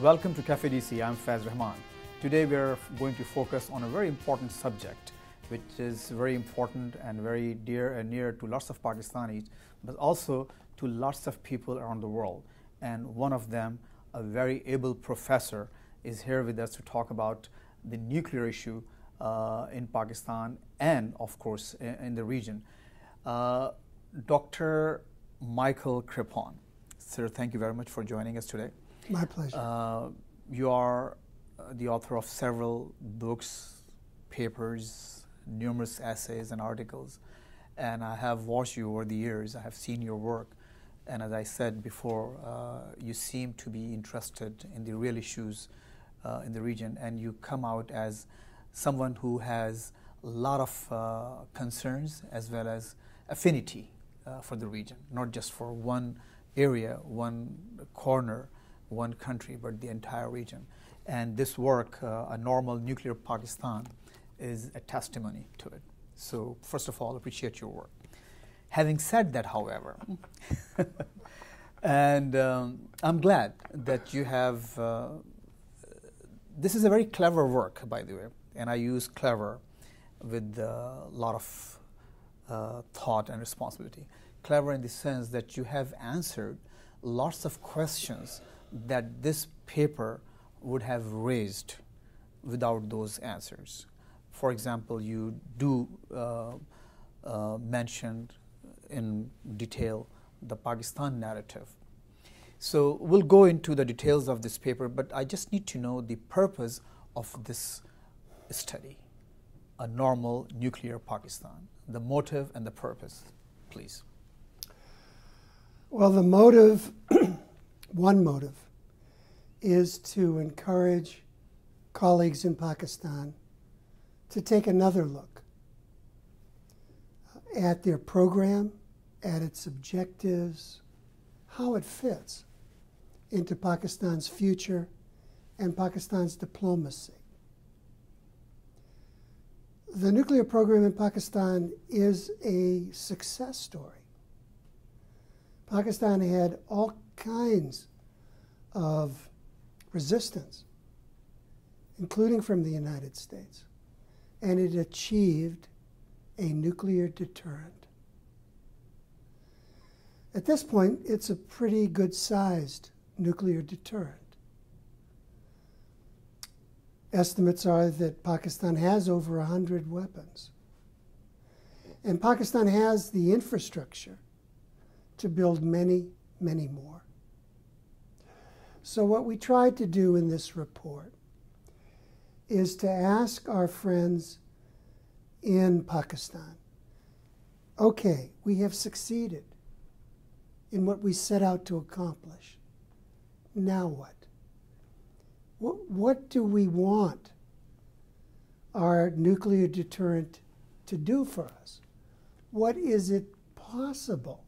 Welcome to Cafe DC. I'm Faiz Rahman. Today we are going to focus on a very important subject, which is very important and very dear and near to lots of Pakistanis, but also to lots of people around the world. And one of them, a very able professor, is here with us to talk about the nuclear issue in Pakistan and, of course, in the region. Dr. Michael Crapo. Sir, thank you very much for joining us today. My pleasure. You are the author of several books, papers, numerous essays and articles, and I have watched you over the years. I have seen your work, and as I said before, you seem to be interested in the real issues in the region, and you come out as someone who has a lot of concerns as well as affinity for the region, not just for one area, one corner, one country, but the entire region. And this work, A Normal Nuclear Pakistan, is a testimony to it. So first of all, appreciate your work. Having said that, however, and I'm glad that you have, this is a very clever work, by the way, and I use clever with a lot of thought and responsibility. Clever in the sense that you have answered lots of questions that this paper would have raised without those answers. For example, you do mention in detail the Pakistan narrative. So we'll go into the details of this paper, but I just need to know the purpose of this study, A Normal Nuclear Pakistan, the motive and the purpose, please. Well, the motive, one motive, is to encourage colleagues in Pakistan to take another look at their program, at its objectives, how it fits into Pakistan's future and Pakistan's diplomacy. The nuclear program in Pakistan is a success story. Pakistan had all kinds of resistance, including from the United States, and it achieved a nuclear deterrent. At this point, it's a pretty good-sized nuclear deterrent. Estimates are that Pakistan has over 100 weapons, and Pakistan has the infrastructure to build many, many more. So what we tried to do in this report is to ask our friends in Pakistan, okay, we have succeeded in what we set out to accomplish. Now what? What do we want our nuclear deterrent to do for us? What is it possible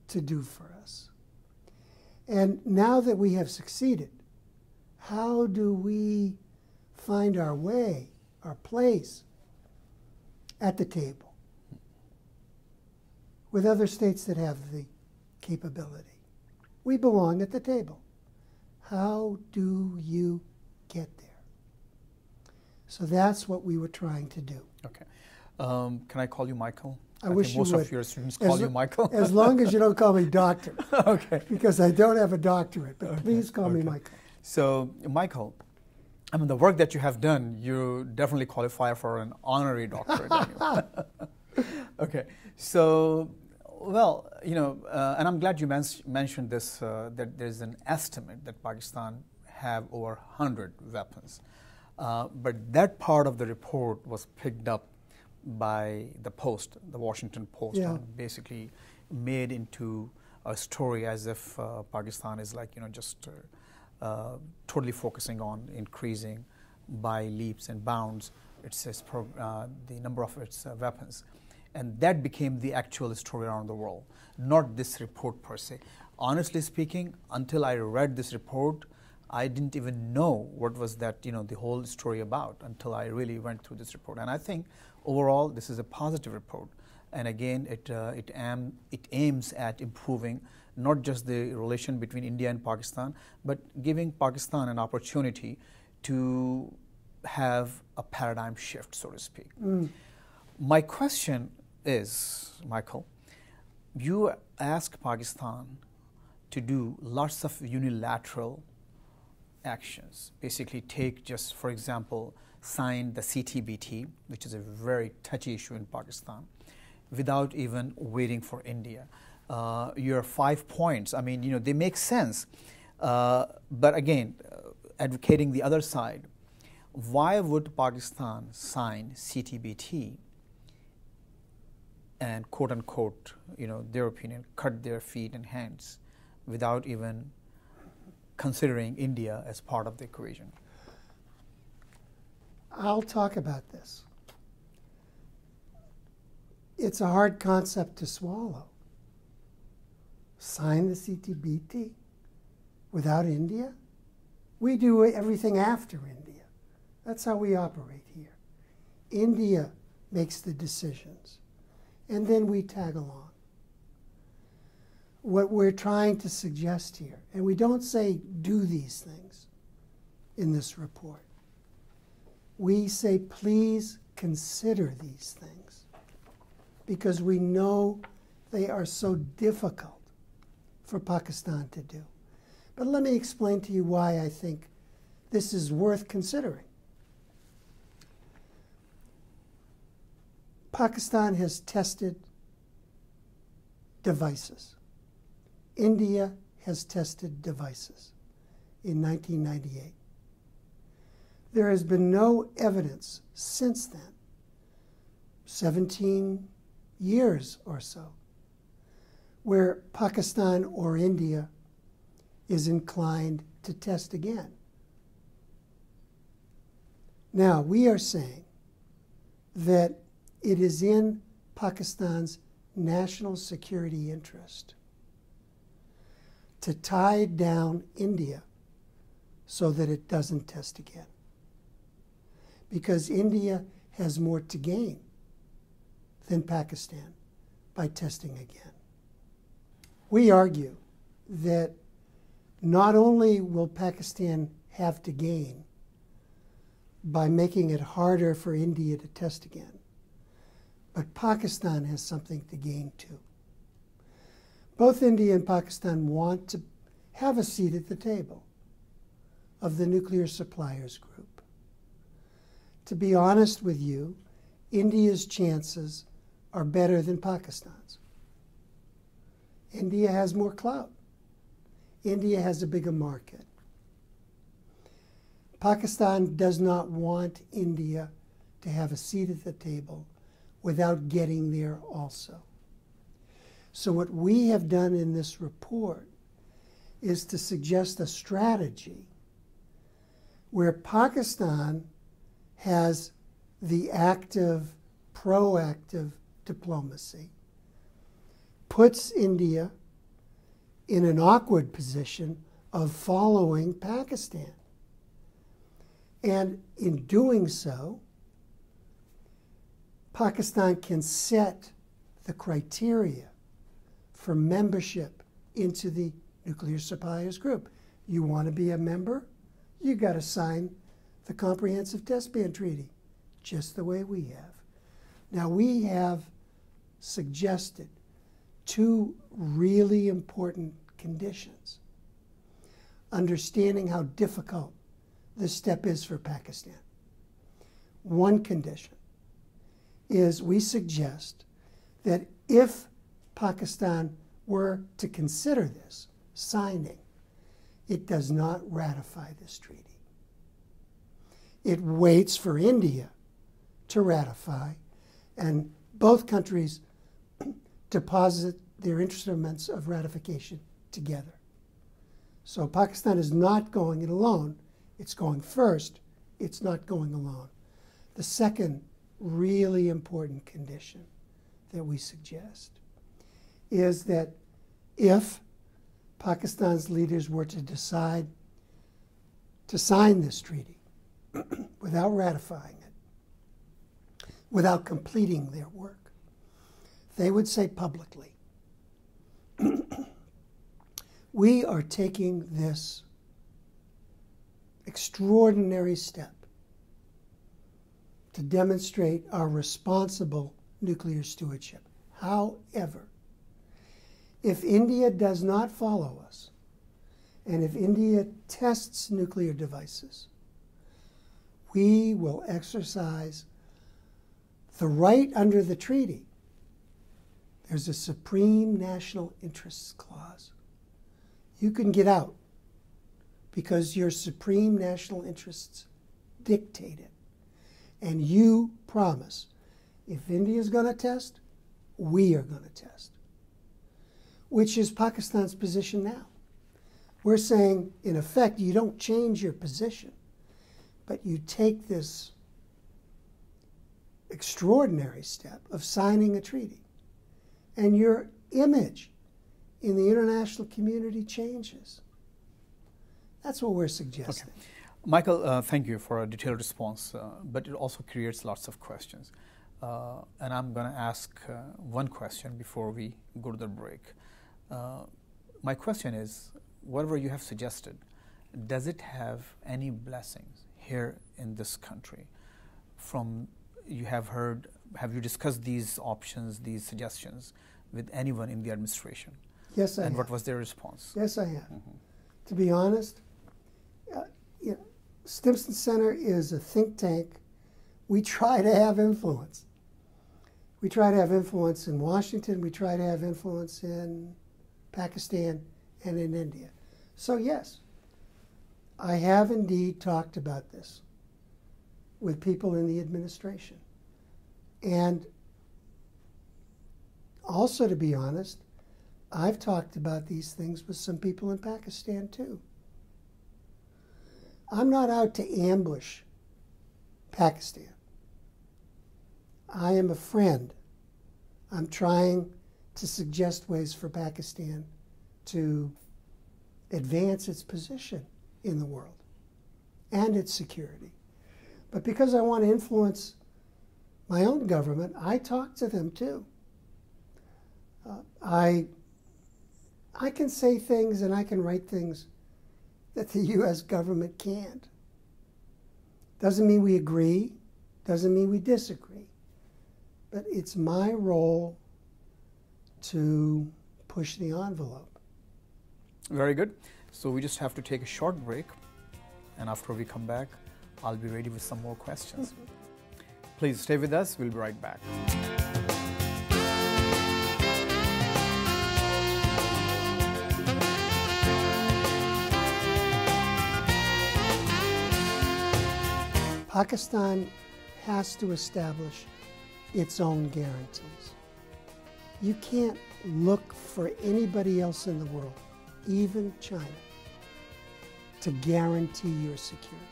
to do for us? And now that we have succeeded, how do we find our way, our place at the table with other states that have the capability? We belong at the table. How do you get there? So that's what we were trying to do. Okay. Can I call you Michael? I wish think you most would. of your students call you Michael. As long as you don't call me doctor. Okay. Because I don't have a doctorate, but please call me Michael. So, Michael, I mean, the work that you have done, you definitely qualify for an honorary doctorate. Anyway. Okay. So, well, you know, and I'm glad you mentioned this, that there's an estimate that Pakistan have over 100 weapons. But that part of the report was picked up by the Post, the Washington Post, Yeah. and basically made into a story as if Pakistan is like, you know, just totally focusing on increasing by leaps and bounds the number of its weapons. And that became the actual story around the world, not this report per se. Honestly speaking, until I read this report, I didn't even know what was that, you know, the whole story about until I really went through this report. And I think overall this is a positive report. And again, it aims at improving not just the relation between India and Pakistan, but giving Pakistan an opportunity to have a paradigm shift, so to speak. My question is, Michael, you ask Pakistan to do lots of unilateral actions, basically take, just for example, sign the CTBT, which is a very touchy issue in Pakistan, without even waiting for India. Your 5 points, I mean, they make sense. But again, advocating the other side, why would Pakistan sign CTBT and quote unquote, their opinion, cut their feet and hands without even considering India as part of the equation? I'll talk about this. It's a hard concept to swallow. Sign the CTBT without India? We do everything after India. That's how we operate here. India makes the decisions, and then we tag along. What we're trying to suggest here, and we don't say do these things in this report. We say please consider these things, because we know they are so difficult for Pakistan to do. But let me explain to you why I think this is worth considering. Pakistan has tested devices. India has tested devices in 1998. There has been no evidence since then, 17 years or so, where Pakistan or India is inclined to test again. Now, we are saying that it is in Pakistan's national security interest to tie down India so that it doesn't test again. Because India has more to gain than Pakistan by testing again. We argue that not only will Pakistan have to gain by making it harder for India to test again, but Pakistan has something to gain too. Both India and Pakistan want to have a seat at the table of the nuclear suppliers group. To be honest with you, India's chances are better than Pakistan's. India has more clout. India has a bigger market. Pakistan does not want India to have a seat at the table without getting there also. So what we have done in this report is to suggest a strategy where Pakistan has the active, proactive diplomacy, puts India in an awkward position of following Pakistan. And in doing so, Pakistan can set the criteria for membership into the nuclear suppliers group. You want to be a member? You got to sign the Comprehensive Test Ban Treaty, just the way we have. Now, we have suggested two really important conditions. Understanding how difficult this step is for Pakistan. One condition is we suggest that if Pakistan were to consider this signing, it does not ratify this treaty. It waits for India to ratify, and both countries deposit their instruments of ratification together. So Pakistan is not going it alone. It's going first. It's not going alone. The second really important condition that we suggest is that if Pakistan's leaders were to decide to sign this treaty without ratifying it, without completing their work, they would say publicly, We are taking this extraordinary step to demonstrate our responsible nuclear stewardship. However, if India does not follow us, and if India tests nuclear devices, we will exercise the right under the treaty. There's a supreme national interests clause. You can get out because your supreme national interests dictate it. And you promise, if India is going to test, we are going to test. Which is Pakistan's position now. We're saying, in effect, you don't change your position, but you take this extraordinary step of signing a treaty, and your image in the international community changes. That's what we're suggesting. Okay. Michael, thank you for a detailed response, but it also creates lots of questions. And I'm going to ask one question before we go to the break. My question is, whatever you have suggested, does it have any blessings here in this country? Have you discussed these options, these suggestions with anyone in the administration? Yes, I have. And what was their response? Yes, I have. To be honest, Stimson Center is a think tank. We try to have influence. We try to have influence in Washington. We try to have influence in Pakistan and in India. So yes, I have indeed talked about this with people in the administration. And also, to be honest, I've talked about these things with some people in Pakistan too. I'm not out to ambush Pakistan. I am a friend. I'm trying to suggest ways for Pakistan to advance its position in the world and its security. But because I want to influence my own government, I talk to them too. I can say things and I can write things that the U.S. government can't. Doesn't mean we agree, doesn't mean we disagree, but it's my role to push the envelope. Very good. So we just have to take a short break, and after we come back, I'll be ready with some more questions. Please stay with us. We'll be right back. Pakistan has to establish its own guarantees. You can't look for anybody else in the world, even China, to guarantee your security.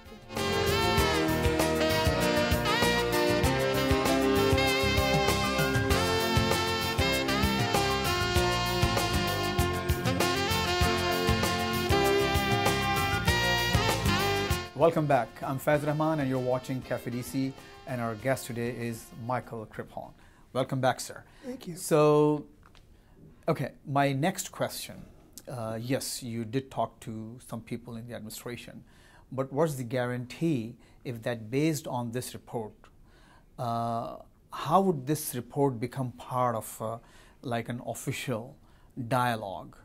Welcome back. I'm Faiz Rahman and you're watching Cafe DC, and our guest today is Michael Kriphon. Welcome back, sir. Thank you. So, okay, my next question. Yes, you did talk to some people in the administration, but what's the guarantee if that based on this report, how would this report become part of like an official dialogue,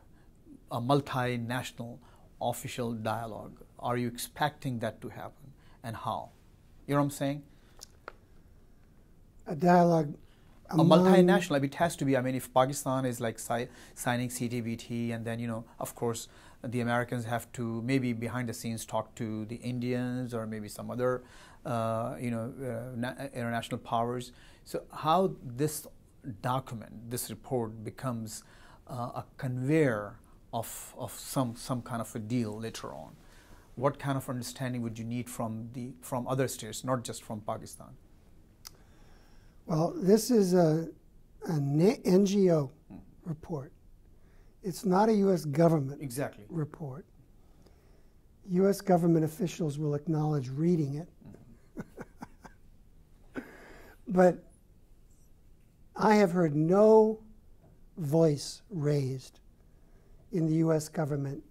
a multinational official dialogue? Are you expecting that to happen, and how? You know what I'm saying? A dialogue among... A multinational, it has to be, I mean, if Pakistan is like signing CTBT, and then, you know, of course, the Americans have to maybe behind the scenes talk to the Indians or maybe some other, international powers. So how this document, this report becomes a conveyor of some kind of a deal later on? What kind of understanding would you need from other states, not just from Pakistan? Well, this is an NGO report. It's not a U.S. government report. U.S. government officials will acknowledge reading it. But I have heard no voice raised in the U.S. government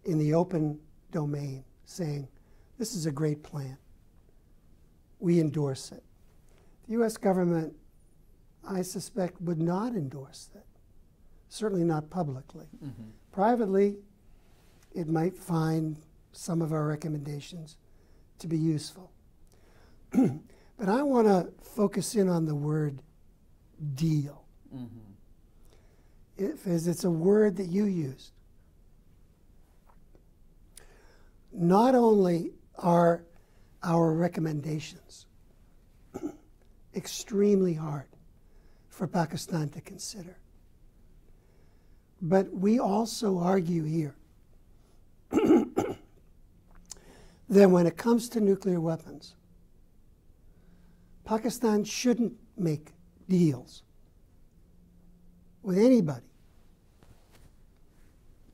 in the open domain saying, this is a great plan. We endorse it. The U.S. government, I suspect, would not endorse it, certainly not publicly. Mm-hmm. Privately, it might find some of our recommendations to be useful. But I want to focus in on the word deal. Mm-hmm. It's a word that you used. Not only are our recommendations extremely hard for Pakistan to consider, but we also argue here that when it comes to nuclear weapons, Pakistan shouldn't make deals with anybody.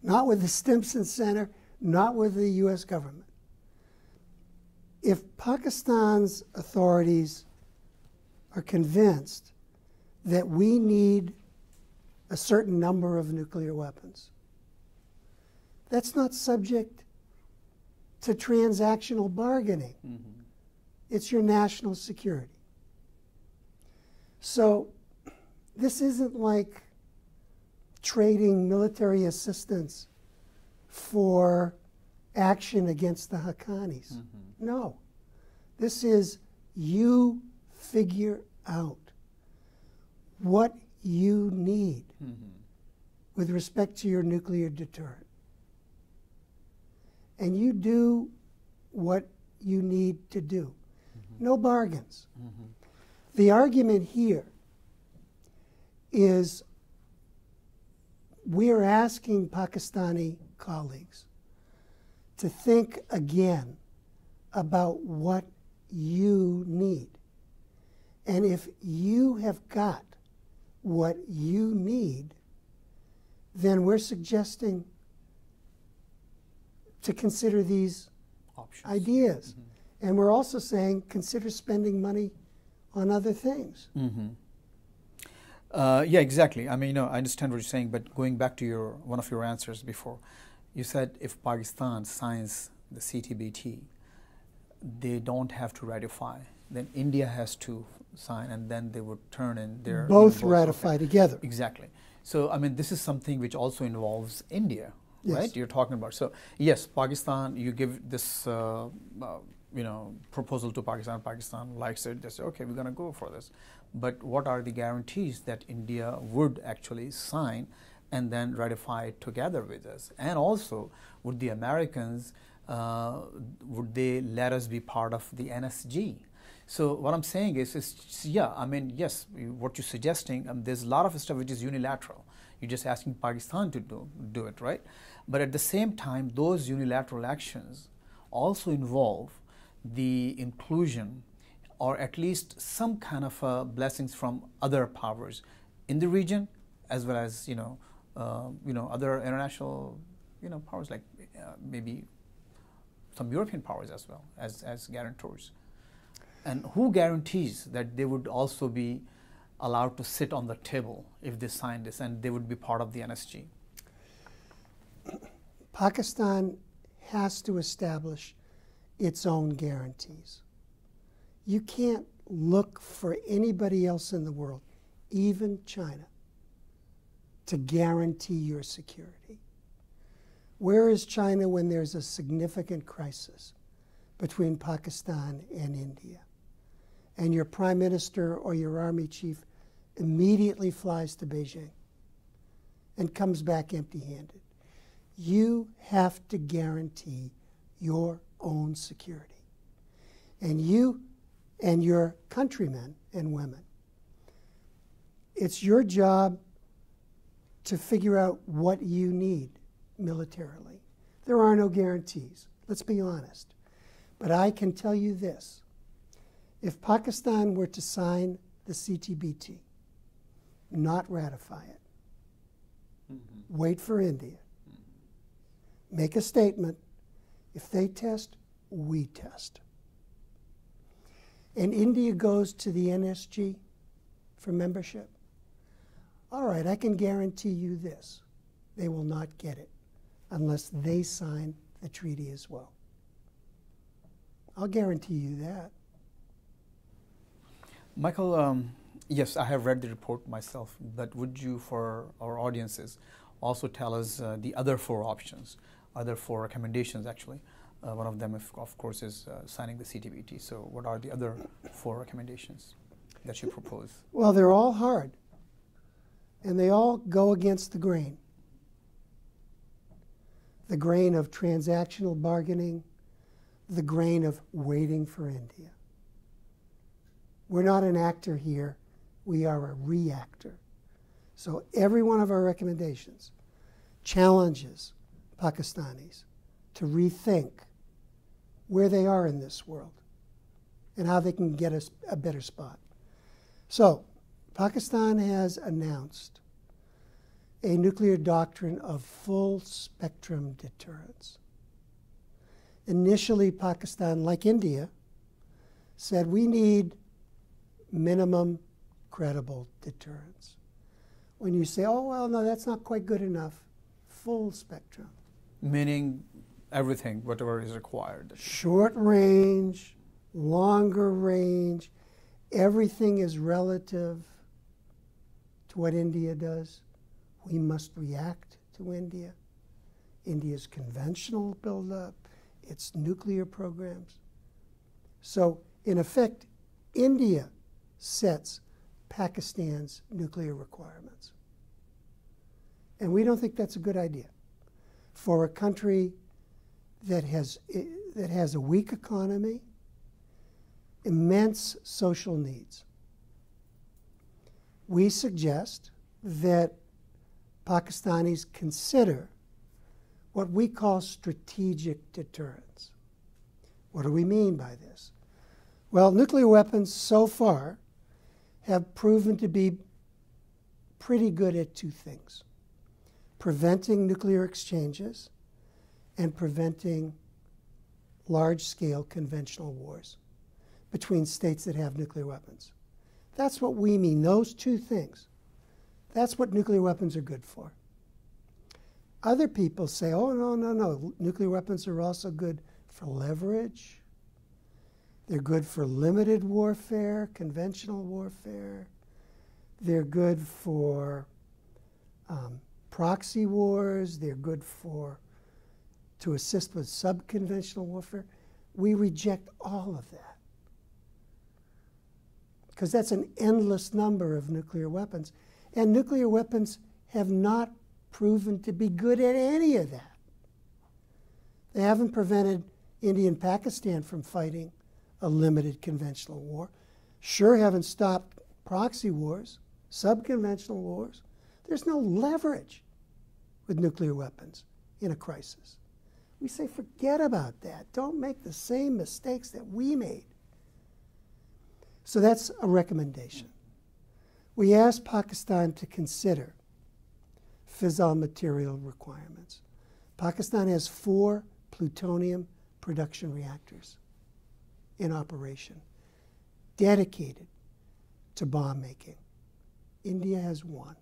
Not with the Stimson Center, not with the U.S. government. If Pakistan's authorities are convinced that we need a certain number of nuclear weapons, that's not subject to transactional bargaining. Mm-hmm. It's your national security. So this isn't like trading military assistance for action against the Haqqanis. Mm-hmm. No. This is you figure out what you need Mm-hmm. with respect to your nuclear deterrent. And you do what you need to do. Mm-hmm. No bargains. Mm-hmm. The argument here is we're asking Pakistani colleagues to think again about what you need. And if you have got what you need, then we're suggesting to consider these Options. ideas. Mm-hmm. And we're also saying consider spending money on other things. Mm-hmm. Yeah, exactly. I mean, I understand what you're saying, but going back to one of your answers before, you said if Pakistan signs the CTBT, they don't have to ratify. Then India has to sign, and then they would turn in their... Both ratify together. Exactly. So, I mean, this is something which also involves India, Yes. right? You're talking about. So, yes, Pakistan, you give this, proposal to Pakistan. Pakistan likes it. They say, okay, we're going to go for this. But what are the guarantees that India would actually sign and then ratify it together with us? And also, would the Americans, would they let us be part of the NSG? So what I'm saying is yeah, I mean, yes, what you're suggesting, there's a lot of stuff which is unilateral. You're just asking Pakistan to do it, right? But at the same time, those unilateral actions also involve the inclusion or at least some kind of blessings from other powers in the region, as well as other international powers like maybe some European powers as well as guarantors. And who guarantees that they would also be allowed to sit on the table if they sign this and they would be part of the NSG? Pakistan has to establish its own guarantees. You can't look for anybody else in the world, even China, to guarantee your security. Where is China when there's a significant crisis between Pakistan and India, and your prime minister or your army chief immediately flies to Beijing and comes back empty-handed? You have to guarantee your own security. And you and your countrymen and women, it's your job to figure out what you need militarily. There are no guarantees, let's be honest. But I can tell you this. If Pakistan were to sign the CTBT, not ratify it, wait for India, make a statement, if they test, we test. And India goes to the NSG for membership, all right, I can guarantee you this. They will not get it unless they sign the treaty as well. I'll guarantee you that. Michael, yes, I have read the report myself, but would you, for our audiences, also tell us the other four options, other four recommendations actually? One of them, of course, is signing the CTBT. So what are the other four recommendations that you propose? Well, they're all hard, and they all go against the grain of transactional bargaining, the grain of waiting for India. We're not an actor here, we are a reactor. So every one of our recommendations challenges Pakistanis to rethink where they are in this world and how they can get a better spot. So Pakistan has announced a nuclear doctrine of full spectrum deterrence. Initially, Pakistan, like India, said we need minimum credible deterrence. When you say, oh, well, no, that's not quite good enough, full spectrum. Meaning everything, whatever is required. Short range, longer range, everything is relative to what India does. We must react to India, India's conventional buildup, its nuclear programs. So, in effect, India sets Pakistan's nuclear requirements. And we don't think that's a good idea for a country that has a weak economy, immense social needs. We suggest that Pakistanis consider what we call strategic deterrence. What do we mean by this? Well, nuclear weapons so far have proven to be pretty good at two things: preventing nuclear exchanges and preventing large-scale conventional wars between states that have nuclear weapons. That's what we mean, those two things. That's what nuclear weapons are good for. Other people say, oh, no, nuclear weapons are also good for leverage. They're good for limited warfare, conventional warfare. They're good for proxy wars. They're good to assist with subconventional warfare. We reject all of that, because that's an endless number of nuclear weapons. And nuclear weapons have not proven to be good at any of that. They haven't prevented India and Pakistan from fighting a limited conventional war. Sure haven't stopped proxy wars, subconventional wars. There's no leverage with nuclear weapons in a crisis. We say, forget about that. Don't make the same mistakes that we made. So that's a recommendation. We asked Pakistan to consider fissile material requirements. Pakistan has 4 plutonium production reactors in operation, dedicated to bomb making. India has 1.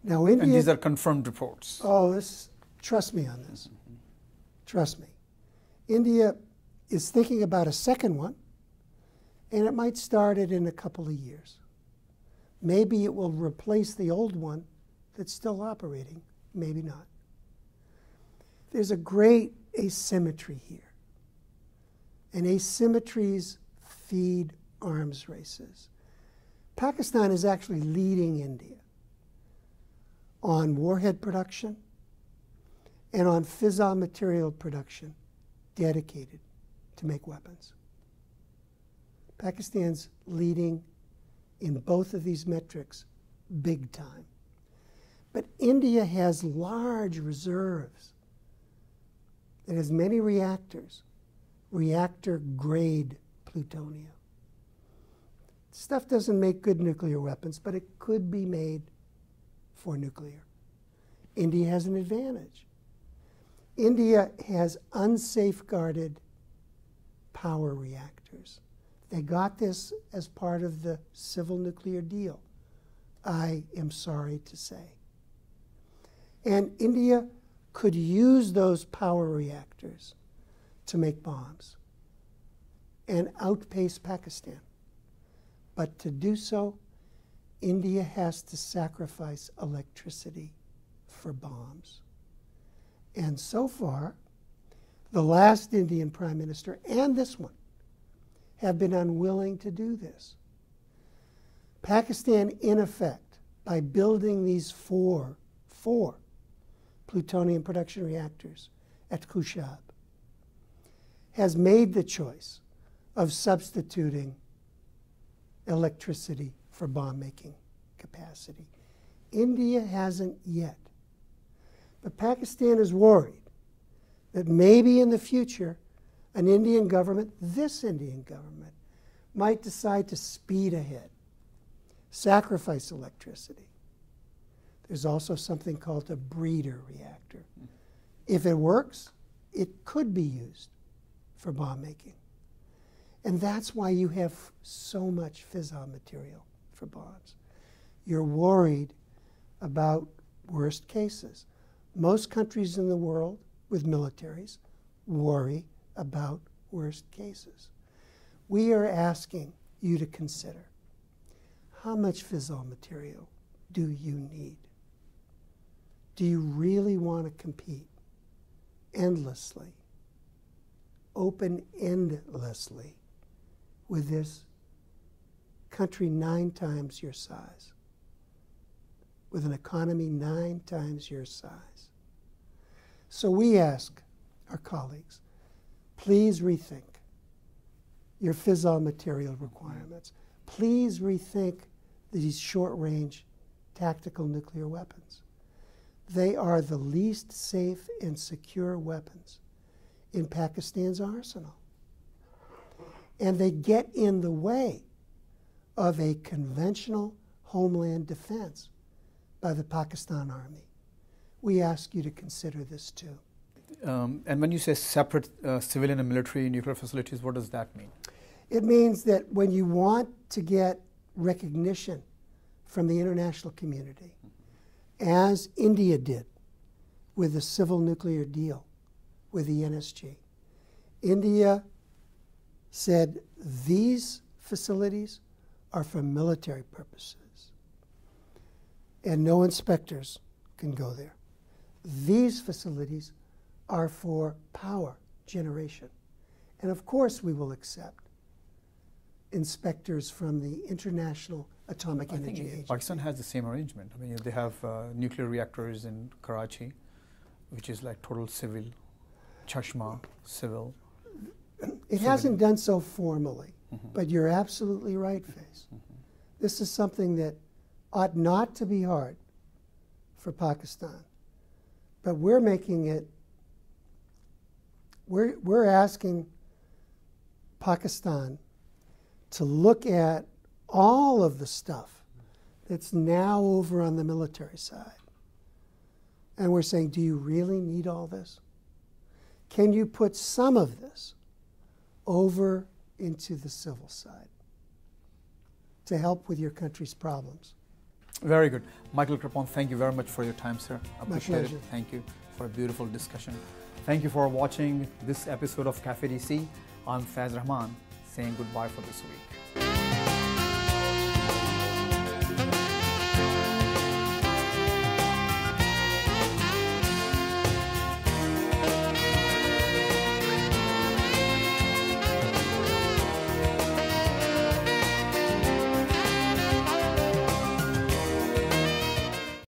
Now, India. And these are confirmed reports. Oh, trust me on this. Trust me. India is thinking about a second one, and it might start it in a couple of years. Maybe it will replace the old one that's still operating, maybe not. There's a great asymmetry here, and asymmetries feed arms races. Pakistan is actually leading India on warhead production and on fissile material production dedicated to make weapons. Pakistan's leading in both of these metrics big time. But India has large reserves. It has many reactors, reactor-grade plutonium. Stuff doesn't make good nuclear weapons, but it could be made for nuclear. India has an advantage. India has unsafeguarded power reactors. They got this as part of the civil nuclear deal I am sorry to say. And India could use those power reactors to make bombs and outpace Pakistan. But to do so, India has to sacrifice electricity for bombs. And so far, the last Indian Prime Minister and this one have been unwilling to do this. Pakistan, in effect, by building these four plutonium production reactors at Kushab, has made the choice of substituting electricity for bomb-making capacity. India hasn't yet. But Pakistan is worried that maybe in the future an Indian government, this Indian government, might decide to speed ahead, sacrifice electricity. There's also something called a breeder reactor. If it works, it could be used for bomb making. And that's why you have so much fissile material for bombs. You're worried about worst cases. Most countries in the world with militaries worry about worst cases. We are asking you to consider, how much fissile material do you need? Do you really want to compete endlessly, open-endlessly, with this country 9 times your size, with an economy 9 times your size? So we ask our colleagues, please rethink your fissile material requirements. Please rethink these short-range tactical nuclear weapons. They are the least safe and secure weapons in Pakistan's arsenal. And they get in the way of a conventional homeland defense by the Pakistan Army. We ask you to consider this too. And when you say separate civilian and military nuclear facilities, what does that mean? It means that when you want to get recognition from the international community, as India did with the civil nuclear deal with the NSG, India said these facilities are for military purposes and no inspectors can go there. These facilities are for power generation. And of course we will accept inspectors from the International Atomic Energy Agency. Pakistan has the same arrangement. I mean, they have nuclear reactors in Karachi, which is like total civil. Chashma, civil. It hasn't done so formally, but you're absolutely right, Faiz. This is something that ought not to be hard for Pakistan. But we're making it, we're asking Pakistan to look at all of the stuff that's now over on the military side. And we're saying, do you really need all this? Can you put some of this over into the civil side to help with your country's problems? Very good. Michael Crappon, thank you very much for your time, sir. Appreciate it. Thank you for a beautiful discussion. Thank you for watching this episode of Cafe DC. I'm Faiz Rahman, saying goodbye for this week.